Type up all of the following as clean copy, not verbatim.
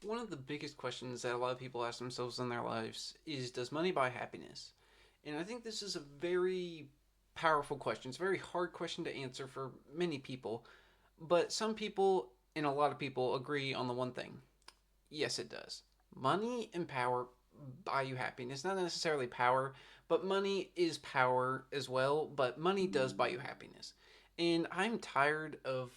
One of the biggest questions that a lot of people ask themselves in their lives is, does money buy happiness? And I think this is a very powerful question. It's a very hard question to answer for many people, but some people and a lot of people agree on the one thing. Yes, it does. Money and power buy you happiness. Not necessarily power, but money is power as well, but money does buy you happiness. And I'm tired of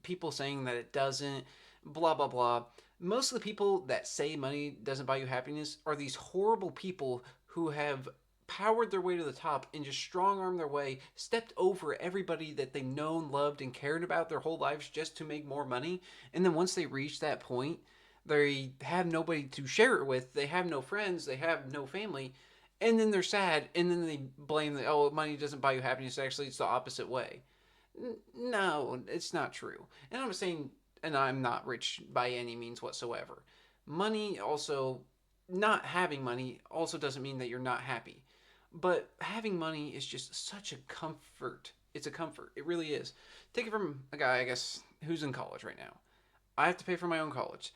people saying that it doesn't, blah, blah, blah. Most of the people that say money doesn't buy you happiness are these horrible people who have powered their way to the top and just strong armed their way, stepped over everybody that they've known, loved, and cared about their whole lives just to make more money. And then once they reach that point, they have nobody to share it with. They have no friends. They have no family. And then they're sad. And then they blame that, oh, money doesn't buy you happiness. Actually, it's the opposite way. No, it's not true. And I'm saying, and I'm not rich by any means whatsoever. Money also, not having money also doesn't mean that you're not happy. But having money is just such a comfort. It's a comfort. It really is. Take it from a guy, I guess, who's in college right now. I have to pay for my own college.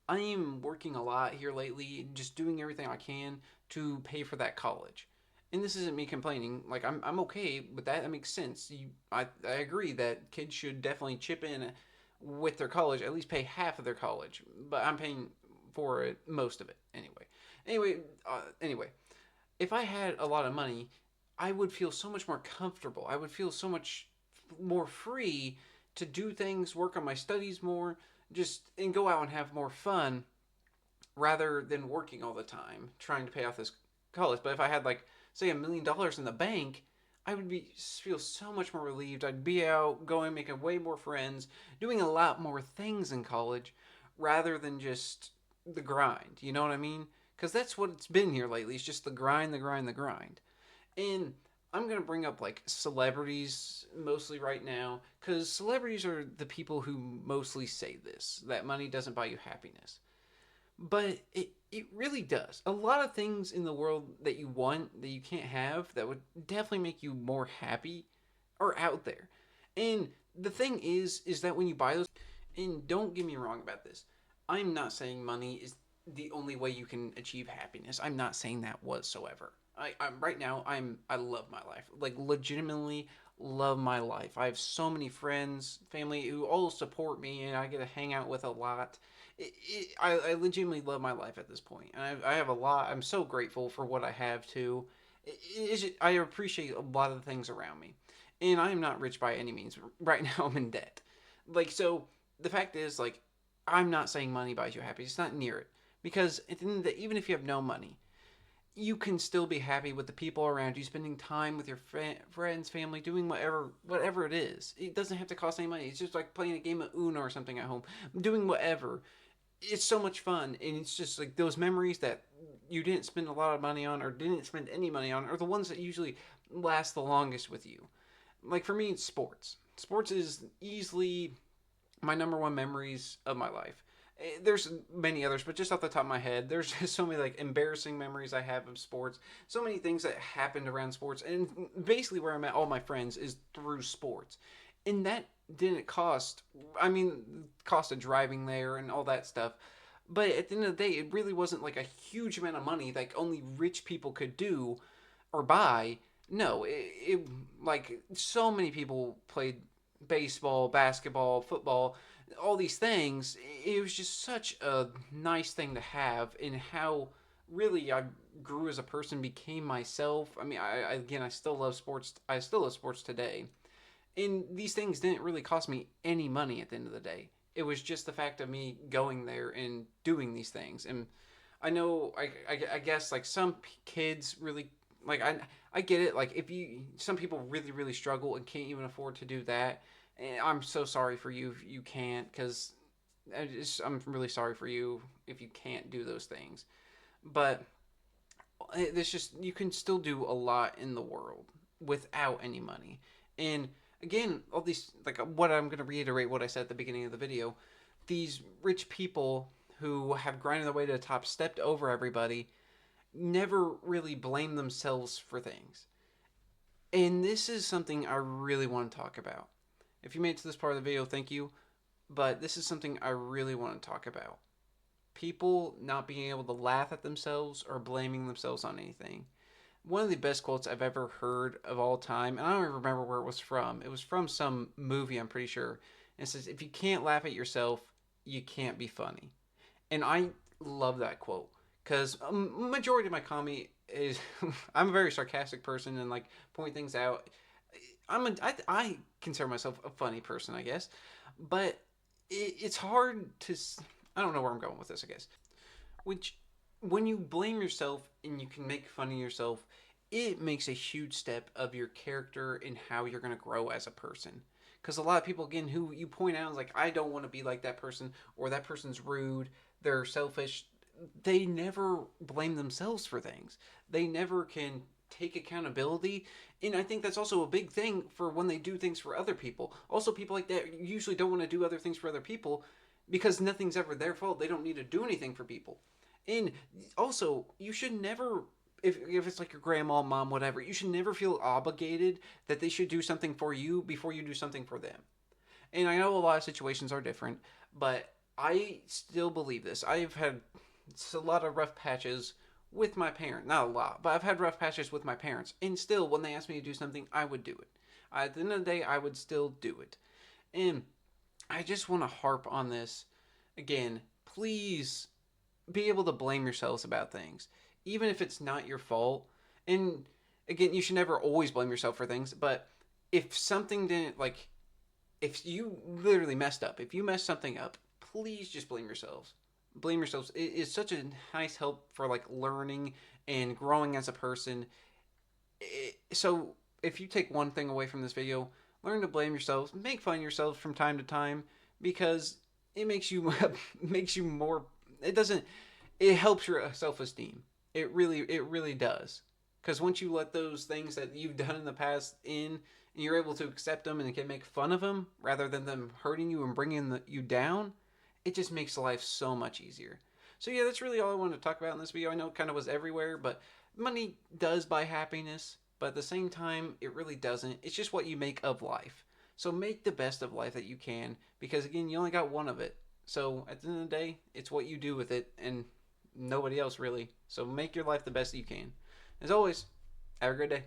I am working a lot here lately, just doing everything I can to pay for that college. And this isn't me complaining. Like I'm okay with that. That makes sense. I agree that kids should definitely chip in with their college, at least pay half of their college. But I'm paying for it, most of it anyway. Anyway, if I had a lot of money, I would feel so much more comfortable. I would feel so much more free to do things, work on my studies more, just and go out and have more fun rather than working all the time trying to pay off this college. But if I had like say $1 million in the bank, I would be feel so much more relieved. I'd be out going, making way more friends, doing a lot more things in college rather than just the grind. You know what I mean? Because that's what it's been here lately. It's just the grind, the grind, the grind. And I'm going to bring up like celebrities mostly right now because celebrities are the people who mostly say this that money doesn't buy you happiness. But it really does. A lot of things in the world that you want that you can't have that would definitely make you more happy are out there. And the thing is that when you buy those, and don't get me wrong about this, I'm not saying money is the only way you can achieve happiness. I'm not saying that whatsoever. I'm right now. I love my life. Like legitimately love my life. I have so many friends, family who all support me, and I get to hang out with a lot. I legitimately love my life at this point, and I have a lot. I'm so grateful for what I have too. I appreciate a lot of the things around me, and I am not rich by any means. Right now, I'm in debt. Like so, the fact is, like, I'm not saying money buys you happy. It's not near it because at the end of the day, even if you have no money, you can still be happy with the people around you, spending time with your friends, family, doing whatever it is. It doesn't have to cost any money. It's just like playing a game of Uno or something at home, doing whatever. It's so much fun, and it's just like those memories that you didn't spend a lot of money on or didn't spend any money on are the ones that usually last the longest with you. Like for me, it's sports. Sports is easily my number one memories of my life. There's many others, but just off the top of my head, there's just so many like embarrassing memories I have of sports. So many things that happened around sports, and basically where I met all my friends is through sports, and that didn't cost. I mean, cost of driving there and all that stuff. But at the end of the day, it really wasn't like a huge amount of money like only rich people could do or buy. No, it like so many people played baseball, basketball, football, all these things. It was just such a nice thing to have, and how really I grew as a person, became myself. I mean, again, I still love sports. I still love sports today, and these things didn't really cost me any money at the end of the day. It was just the fact of me going there and doing these things. And I know, I guess like some kids really like I get it. Like if you, some people really really struggle and can't even afford to do that. And I'm so sorry for you if you can't, because I'm really sorry for you if you can't do those things. But there's just you can still do a lot in the world without any money. And again, all these like what I'm going to reiterate what I said at the beginning of the video. These rich people who have grinded their way to the top, stepped over everybody, never really blame themselves for things. And this is something I really want to talk about. If you made it to this part of the video, thank you. But this is something I really want to talk about. people not being able to laugh at themselves or blaming themselves on anything. One of the best quotes I've ever heard of all time, and I don't even remember where it was from. It was from some movie, I'm pretty sure. And it says, "If you can't laugh at yourself, you can't be funny." And I love that quote because a majority of my comedy is I'm a very sarcastic person and like point things out. I consider myself a funny person, I guess, but it's hard to. I don't know where I'm going with this. I guess which when you blame yourself and you can make fun of yourself, it makes a huge step of your character and how you're going to grow as a person. Because a lot of people, again, who you point out is like, I don't want to be like that person, or that person's rude, they're selfish. They never blame themselves for things. They never can take accountability. And I think that's also a big thing for when they do things for other people. Also, people like that usually don't want to do other things for other people because nothing's ever their fault. They don't need to do anything for people. And also, you should never, if it's like your grandma, mom, whatever, you should never feel obligated that they should do something for you before you do something for them. And I know a lot of situations are different, but I still believe this. I've had a lot of rough patches with my parents. Not a lot, but I've had rough patches with my parents. And still, when they asked me to do something, I would do it. At the end of the day, I would still do it. And I just want to harp on this again. Please be able to blame yourselves about things, even if it's not your fault. And again, you should never always blame yourself for things, but if something didn't, like, if you literally messed up, if you messed something up, please just blame yourselves. Blame yourselves. It is such a nice help for like learning and growing as a person. So if you take one thing away from this video, learn to blame yourselves. Make fun of yourselves from time to time because it makes you makes you more. It doesn't. It helps your self esteem. It really does. Because once you let those things that you've done in the past in, and you're able to accept them and can make fun of them rather than them hurting you and bringing you down, it just makes life so much easier. So yeah, that's really all I wanted to talk about in this video. I know it kind of was everywhere, but money does buy happiness, but at the same time, it really doesn't. It's just what you make of life. So make the best of life that you can, because again, you only got one of it. So at the end of the day, it's what you do with it, and nobody else really. So make your life the best that you can. As always, have a great day.